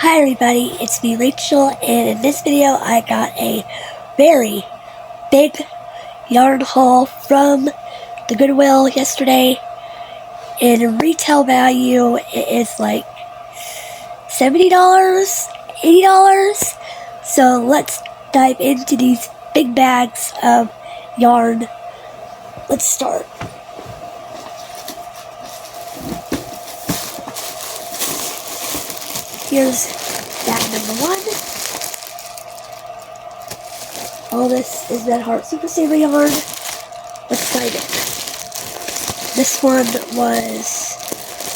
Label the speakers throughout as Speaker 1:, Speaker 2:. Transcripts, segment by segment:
Speaker 1: Hi everybody, it's me Rachel, and in this video I got a very big yarn haul from the Goodwill yesterday. In retail value it is like $70, $80. So let's dive into these big bags of yarn. Let's start. Here's bag number 1. All this is Red Heart Super Saver yarn. Let's dive in. This one was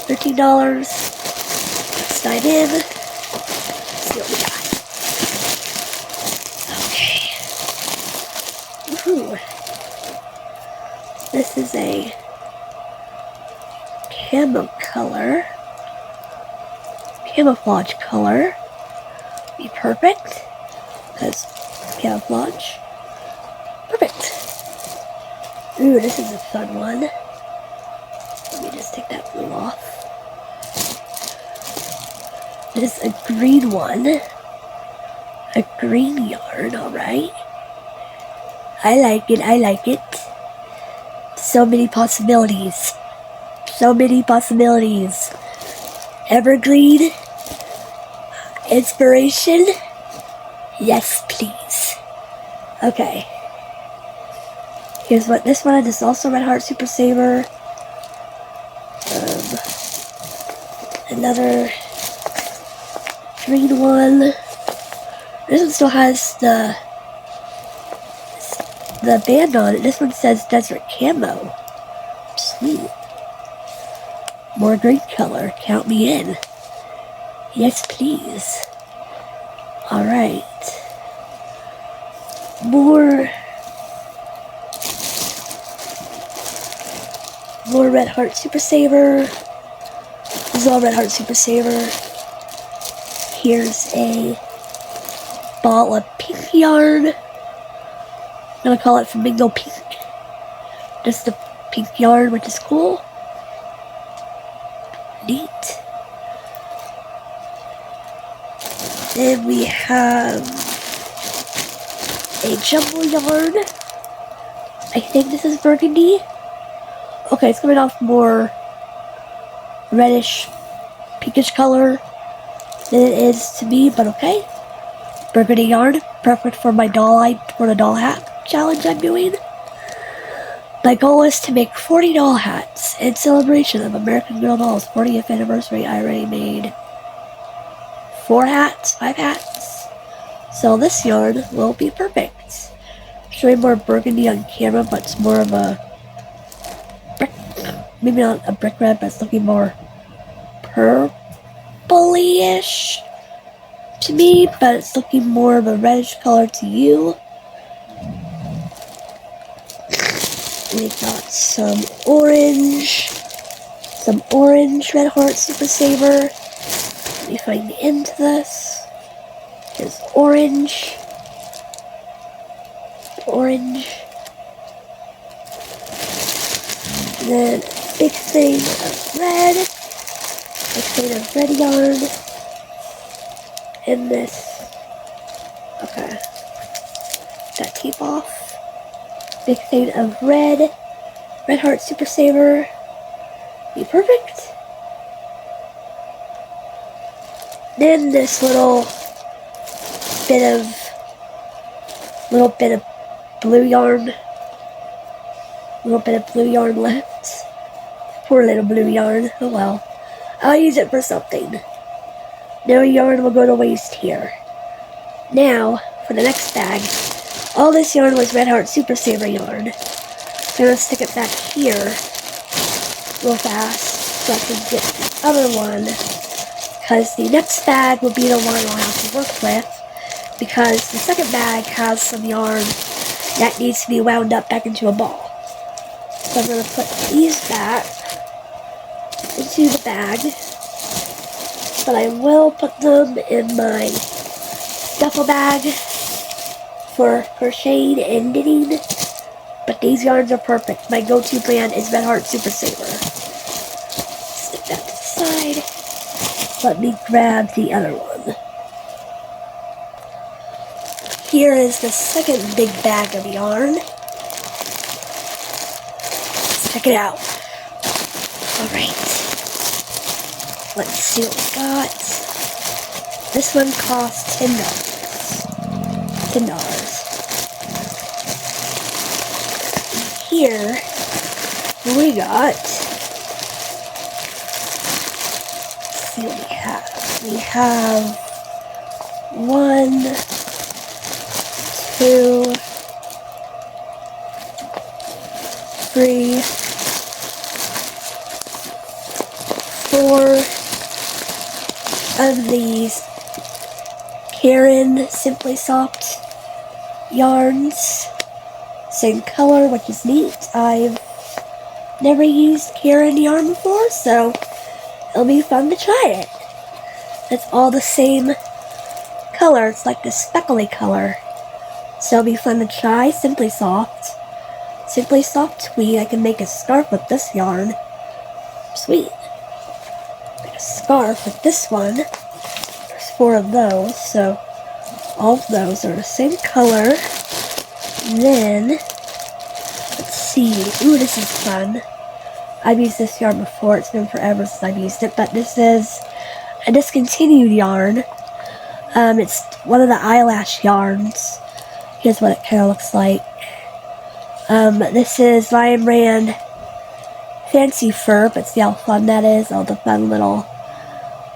Speaker 1: $13. Let's dive in. Let's see what we got. Okay. Woohoo. This is a camouflage color. Be perfect, because camouflage. Perfect. Ooh, this is a fun one. Let me just take that blue off. This is a green one. A green yarn, alright. I like it, I like it. So many possibilities. So many possibilities. Evergreen. Inspiration? Yes, please. Okay. Here's what this one is. Also Red Heart Super Saver. Another green one. This one still has the band on it. This one says Desert Camo. Sweet. More green color. Count me in. Yes, please. Alright. More Red Heart Super Saver. This is all Red Heart Super Saver. Here's a ball of pink yarn. I'm gonna call it Flamingo Pink. Just the pink yarn, which is cool. Neat. Then we have a jumbo yarn. I think this is burgundy. Okay, it's coming off more reddish, pinkish color than it is to me, but okay. Burgundy yarn, perfect for my the doll hat challenge I'm doing. My goal is to make 40 doll hats in celebration of American Girl Doll's 40th anniversary. I already made 5 hats. So this yarn will be perfect. Showing more burgundy on camera, but it's more of a brick, maybe not a brick red, but it's looking more purpley-ish to me, but it's looking more of a reddish color to you. We got some orange Red Heart Super Saver. Let me find the end to this. Here's orange. And then a big thing of red. Big thing of red yarn. And this. Okay. That tape off. Big thing of Red Heart Super Saver. Be perfect. Then this little bit of blue yarn. Left. Poor little blue yarn. Oh well. I'll use it for something. No yarn will go to waste here. Now, for the next bag. All this yarn was Red Heart Super Saver yarn. I'm gonna stick it back here real fast so I can get the other one, because the next bag will be the one I'll have to work with, because the second bag has some yarn that needs to be wound up back into a ball. So I'm gonna put these back into the bag, but I will put them in my duffel bag for crocheting and knitting, but these yarns are perfect. My go-to brand is Red Heart Super Saver. Stick that to the side. Let me grab the other one. Here is the second big bag of yarn. Let's check it out. Alright. Let's see what we got. This one costs $10. $10. Here we got, let's see what we have. We have 1, 2, 3, 4 of these Karen Simply Soft yarns. Same color, which is neat. I've never used Karen yarn before, so it'll be fun to try it. It's all the same color. It's like the speckly color. So it'll be fun to try. Simply Soft. Simply Soft tweed. I can make a scarf with this yarn. Sweet. Make a scarf with this one. There's 4 of those, so all of those are the same color. Then, let's see. Ooh, this is fun. I've used this yarn before. It's been forever since I've used it, but this is a discontinued yarn. It's one of the eyelash yarns. Here's what it kind of looks like. This is Lion Brand Fancy Fur, but see how fun that is? All the fun little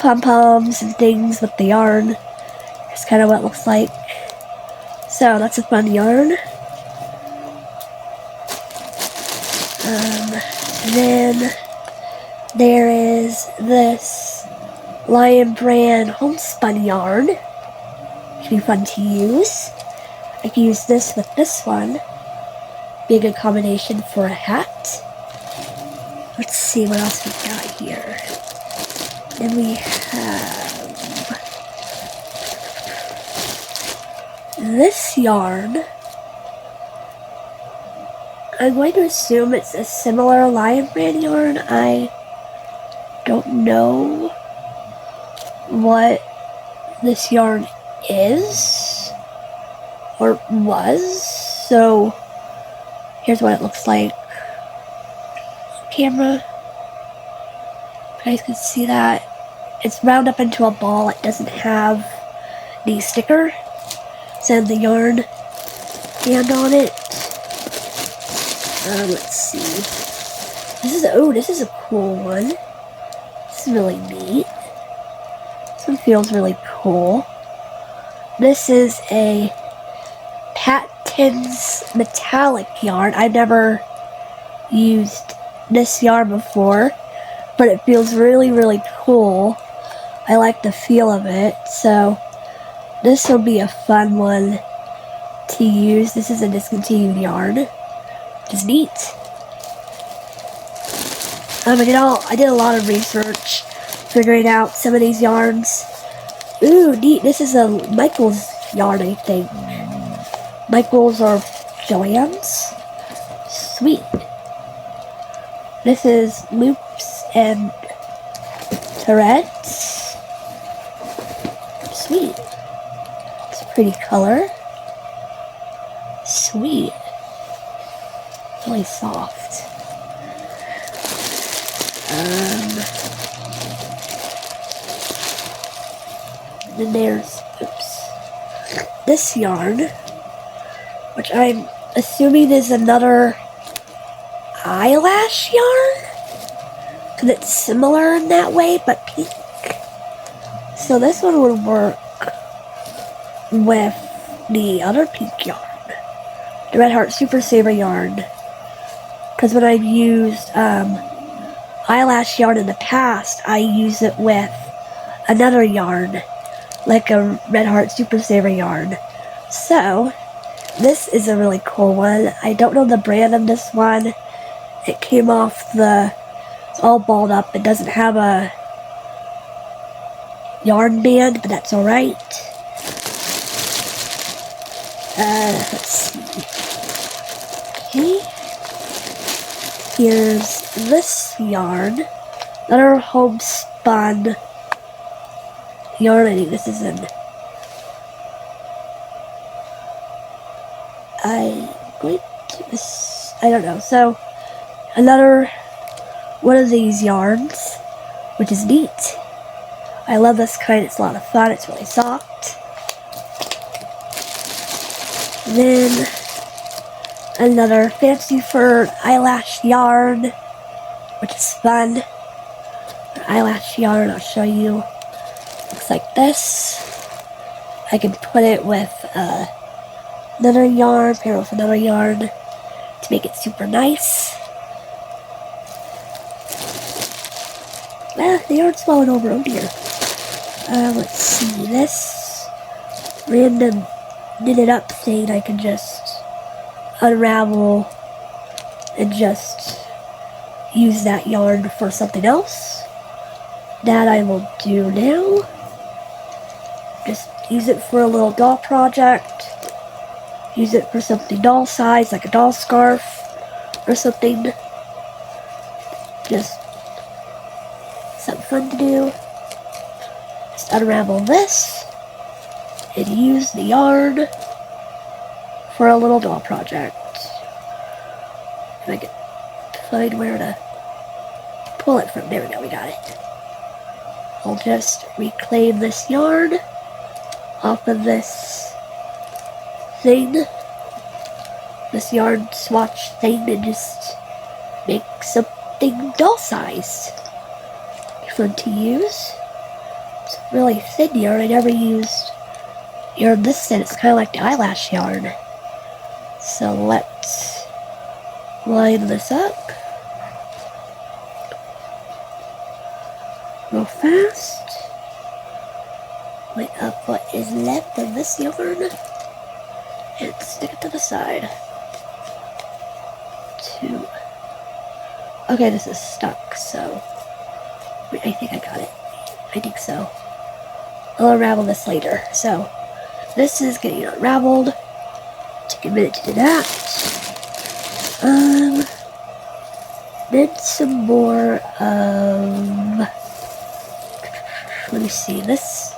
Speaker 1: pom-poms and things with the yarn. It's kind of what it looks like. So, that's a fun yarn. Then there is this Lion Brand homespun yarn. Should be fun to use. I can use this with this one. Be a good combination for a hat. Let's see what else we've got here. Then we have this yarn. I'm going to assume it's a similar Lion Brand yarn. I don't know what this yarn is or was, so here's what it looks like on camera. You guys can see that it's round up into a ball. It doesn't have the sticker. It's in the yarn band on it. Let's see. This is a cool one. This is really neat. This one feels really cool. This is a Patton's metallic yarn. I've never used this yarn before, but it feels really, really cool. I like the feel of it, so this will be a fun one to use. This is a discontinued yarn. Is neat. I did a lot of research figuring out some of these yarns. Ooh, neat. This is a Michael's yarn, I think. Michael's or Joann's. Sweet. This is loops and turrets. Sweet. It's a pretty color. Sweet. Really soft. Then there's, this yarn, which I'm assuming is another eyelash yarn, because it's similar in that way, but pink. So this one would work with the other pink yarn, the Red Heart Super Saver yarn. Because when I've used eyelash yarn in the past, I use it with another yarn, like a Red Heart Super Saver yarn. So, this is a really cool one. I don't know the brand of this one. It came off it's all balled up. It doesn't have a yarn band, but that's alright. Let's see. Okay. Here's this yarn. Another homespun yarn. I think this is in I don't know. So, another one of these yarns, which is neat. I love this kind. It's a lot of fun. It's really soft. Then another fancy fur eyelash yarn, which is fun. An eyelash yarn, I'll show you. Looks like this. I can put it with another yarn, pair with another yarn to make it super nice. The yarn's falling over. Oh dear. Let's see, this random knitted up thing I can just unravel and just use that yarn for something else. That I will do now. Just use it for a little doll project. Use it for something doll size, like a doll scarf or something. Just something fun to do. Just unravel this and use the yarn for a little doll project. If I can find where to pull it from. There we go, we got it. I'll just reclaim this yarn off of this thing, this yarn swatch thing, and just make something doll sized. Fun to use. It's really thin yarn. I never used yarn this thin. It's kind of like the eyelash yarn. So let's line this up real fast. Line up what is left of this yarn and stick it to the side. Okay, this is stuck, so I think I got it. I think so. I'll unravel this later. So, this is getting unraveled. Take a minute to do that. Then some more let me see, this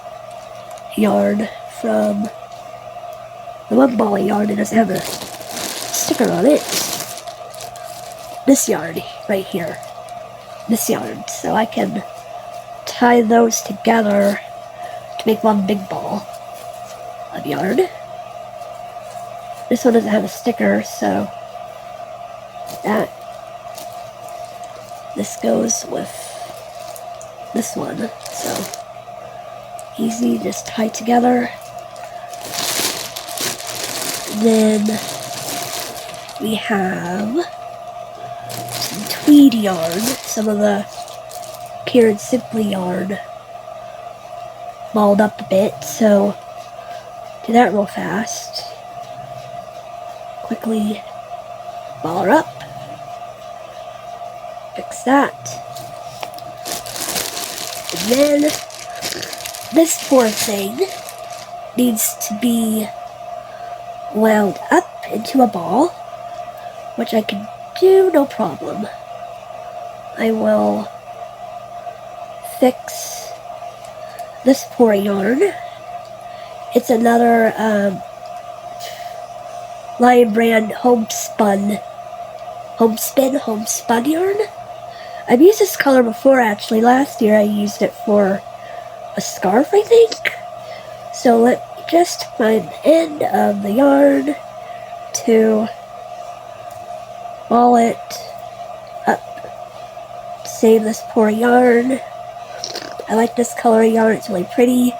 Speaker 1: yarn from the one ball of yarn that doesn't have a sticker on it. This yarn right here. This yarn, so I can tie those together to make one big ball of yarn. This one doesn't have a sticker, so this goes with this one, so easy, just tie together. Then we have some tweed yarn, some of the Pure and Simply yarn balled up a bit, so do that real fast. Quickly ball her up, fix that, and then this poor thing needs to be wound up into a ball, which I can do no problem. I will fix this poor yarn. It's another Lion Brand homespun yarn. I've used this color before, actually. Last year I used it for a scarf, I think. So let me just find the end of the yarn to ball it up. Save this poor yarn. I like this color of yarn, it's really pretty.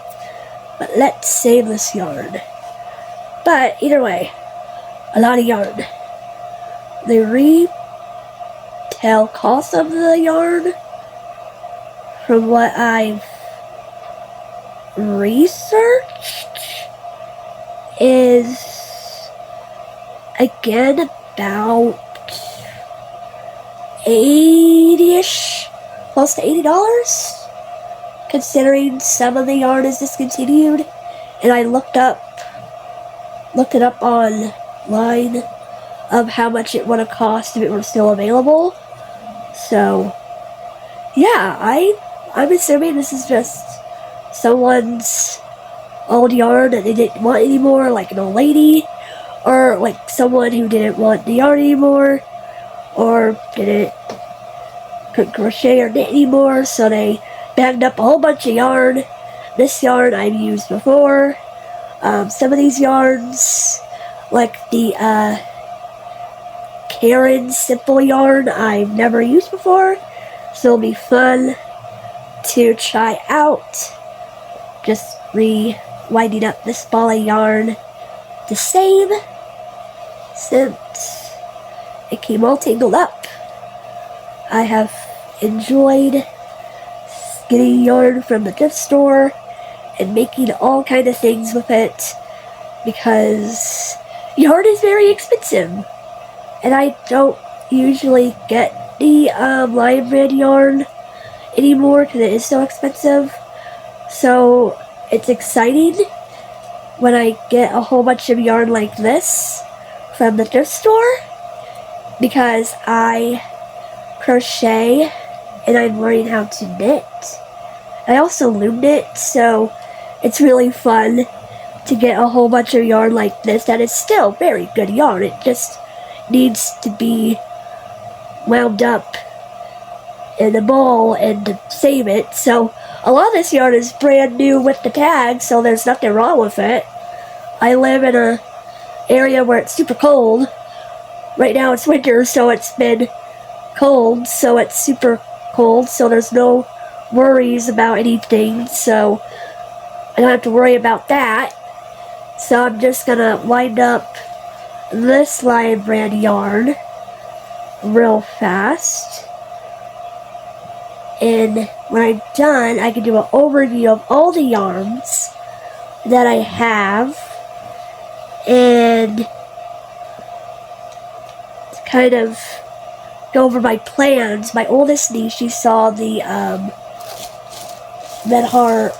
Speaker 1: But let's save this yarn. But either way, a lot of yarn. The retail cost of the yarn, from what I've researched, is again about 80-ish, close to $80, considering some of the yarn is discontinued. And I looked it up online of how much it would have cost if it were still available. So yeah, I'm assuming this is just someone's old yarn that they didn't want anymore, like an old lady, or like someone who didn't want the yarn anymore, or couldn't crochet or knit anymore, so they bagged up a whole bunch of yarn. This yarn I've used before. Some of these yarns, like the Karen Simple yarn, I've never used before, so it'll be fun to try out. Just winding up this ball of yarn the same, since it came all tangled up. I have enjoyed getting yarn from the thrift store and making all kind of things with it, because yarn is very expensive, and I don't usually get the Lion Brand yarn anymore because it is so expensive. So it's exciting when I get a whole bunch of yarn like this from the thrift store, because I crochet and I'm learning how to knit. I also loom knit, so it's really fun to get a whole bunch of yarn like this that is still very good yarn. It just needs to be wound up in a ball and to save it. So a lot of this yarn is brand new with the tag, so there's nothing wrong with it. I live in an area where it's super cold. Right now it's winter, so it's been cold, so it's super cold, so there's no worries about anything, so I don't have to worry about that. So I'm just gonna wind up this Lion Brand yarn real fast, and when I'm done, I can do an overview of all the yarns that I have and kind of go over my plans. My oldest niece, she saw the Red Heart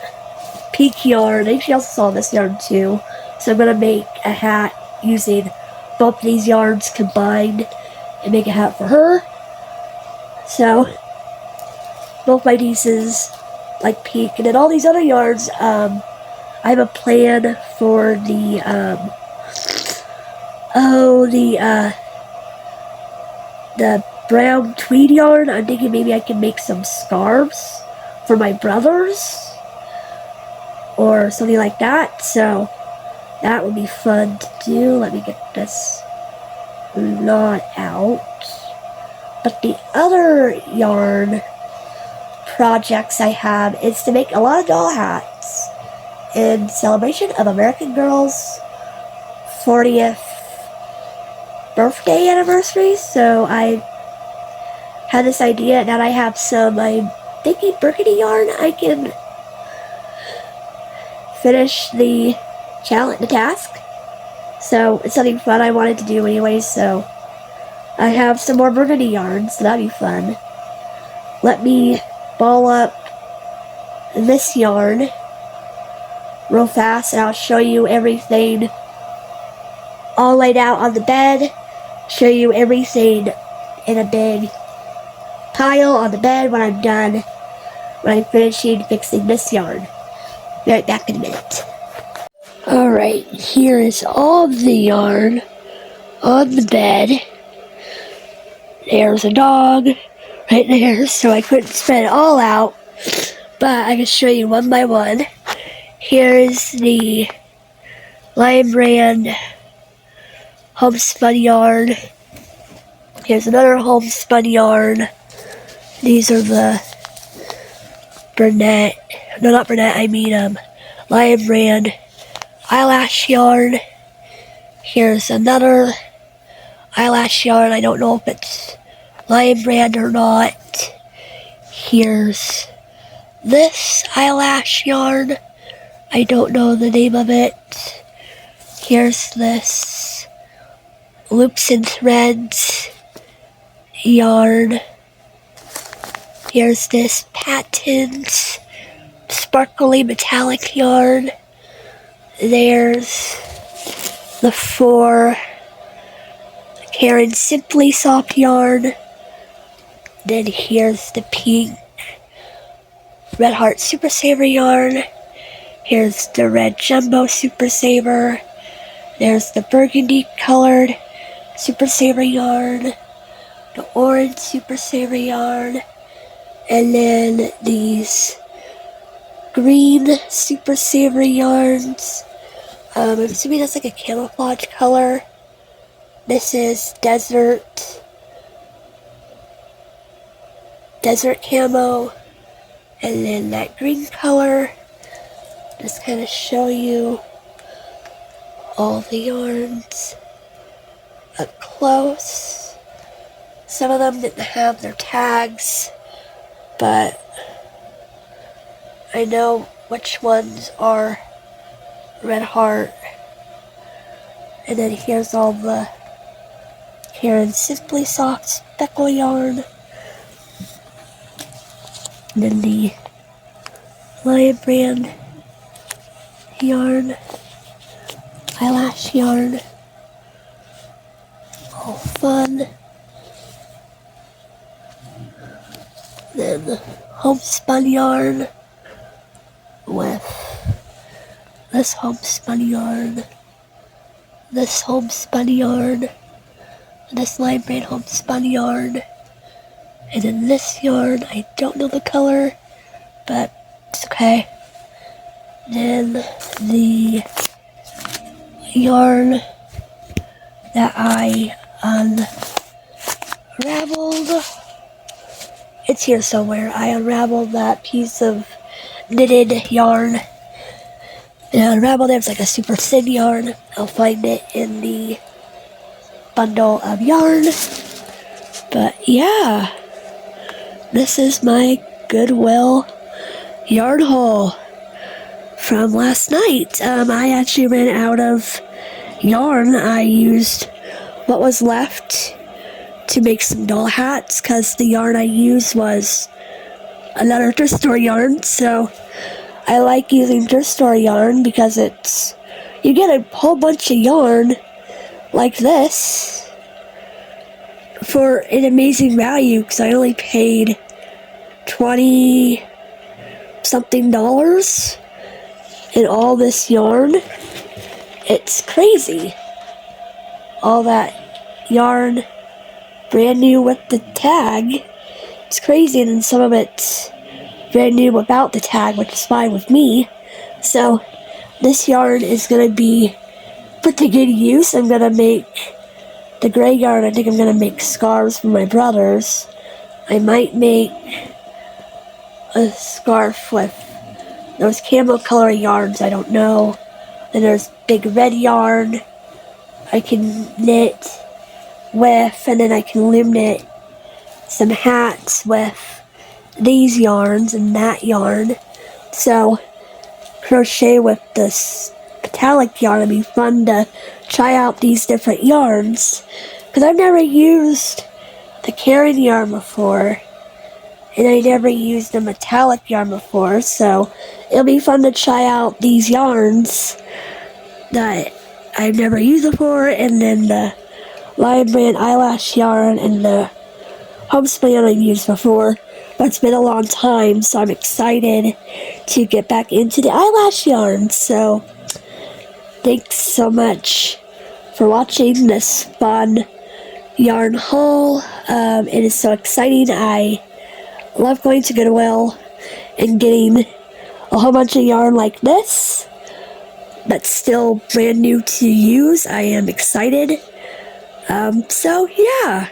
Speaker 1: Peak yarn. I think she also saw this yarn too. So I'm gonna make a hat using both of these yarns combined and make a hat for her. So both my nieces like Peak, and then all these other yarns. I have a plan for the brown tweed yarn. I'm thinking maybe I can make some scarves for my brothers or something like that, so that would be fun to do. Let me get this knot out. But the other yarn projects I have is to make a lot of doll hats in celebration of American Girl's 40th birthday anniversary. So I had this idea, and I have some, I'm thinking burgundy yarn. I can finish the challenge, the task. So it's something fun I wanted to do anyway, so I have some more burgundy yarn, so that'd be fun. Let me ball up this yarn real fast, and I'll show you everything all laid out on the bed. Show you everything in a big pile on the bed when I'm done, when I'm finishing fixing this yarn. Be right back in a minute. Alright, here is all of the yarn on the bed. There's a dog right there, so I couldn't spread it all out, but I can show you one by one. Here's the Lion Brand homespun yarn. Here's another homespun yarn. These are the Lion Brand eyelash yarn. Here's another eyelash yarn. I don't know if it's Lion Brand or not. Here's this eyelash yarn. I don't know the name of it. Here's this loops and threads yarn. Here's this patent sparkly metallic yarn. There's the 4 Karen Simply Soft yarn. Then here's the pink Red Heart Super Saver yarn. Here's the red Jumbo Super Saver. There's the burgundy colored Super Saver yarn, the orange Super Saver yarn, and then these green Super Saver yarns. I'm assuming that's like a camouflage color. This is desert camo, and then that green color. Just kind of show you all the yarns up close. Some of them didn't have their tags, but I know which ones are Red Heart. And then here's all the Karen Simply Soft speckle yarn. And then the Lion Brand yarn, eyelash yarn, all fun. Then homespun yarn with this homespun yarn, this homespun yarn, this Lion Brand homespun yarn, and then this yarn, I don't know the color, but it's okay. Then the yarn that I unraveled, it's here somewhere. I unraveled that piece of knitted yarn, and I unraveled it. It's like a super thin yarn. I'll find it in the bundle of yarn. But yeah, this is my Goodwill yarn haul from last night. I actually ran out of yarn. I used what was left to make some doll hats because the yarn I used was another thrift store yarn. So I like using thrift store yarn because you get a whole bunch of yarn like this for an amazing value, because I only paid $20 something in all this yarn. It's crazy. All that yarn brand new with the tag. It's crazy, and then some of it's brand new without the tag, which is fine with me. So this yarn is going to be put to good use. I'm going to make the gray yarn. I think I'm going to make scarves for my brothers. I might make a scarf with those camo color yarns, I don't know. Then there's big red yarn I can knit with, and then I can loom knit some hats with these yarns and that yarn. So crochet with this metallic yarn would be fun to try out these different yarns, because I've never used the Karen yarn before, and I never used the metallic yarn before, so it'll be fun to try out these yarns that I've never used before, and then the Lion Brand eyelash yarn and the homespun yarn I've used before. But it's been a long time, so I'm excited to get back into the eyelash yarn. So thanks so much for watching this fun yarn haul. It is so exciting. I love going to Goodwill and getting a whole bunch of yarn like this that's still brand new to use. I am excited. So yeah,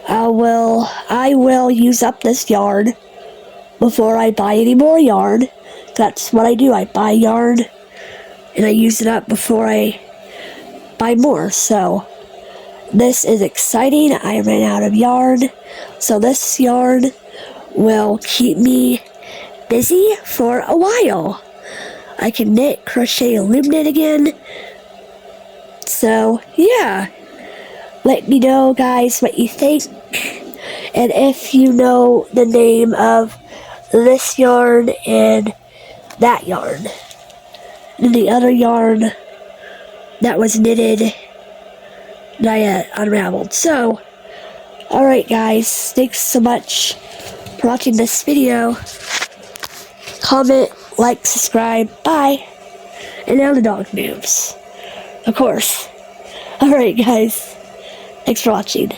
Speaker 1: I will use up this yarn before I buy any more yarn. That's what I do. I buy yarn and I use it up before I buy more. So this is exciting. I ran out of yarn, so this yarn will keep me busy for a while. I can knit, crochet, and loom knit again. So yeah, let me know, guys, what you think, and if you know the name of this yarn and that yarn, and the other yarn that was knitted that I unraveled. So, alright guys, thanks so much for watching this video. Comment, like, subscribe, bye. And now the dog moves. Of course. Alright, guys. Thanks for watching.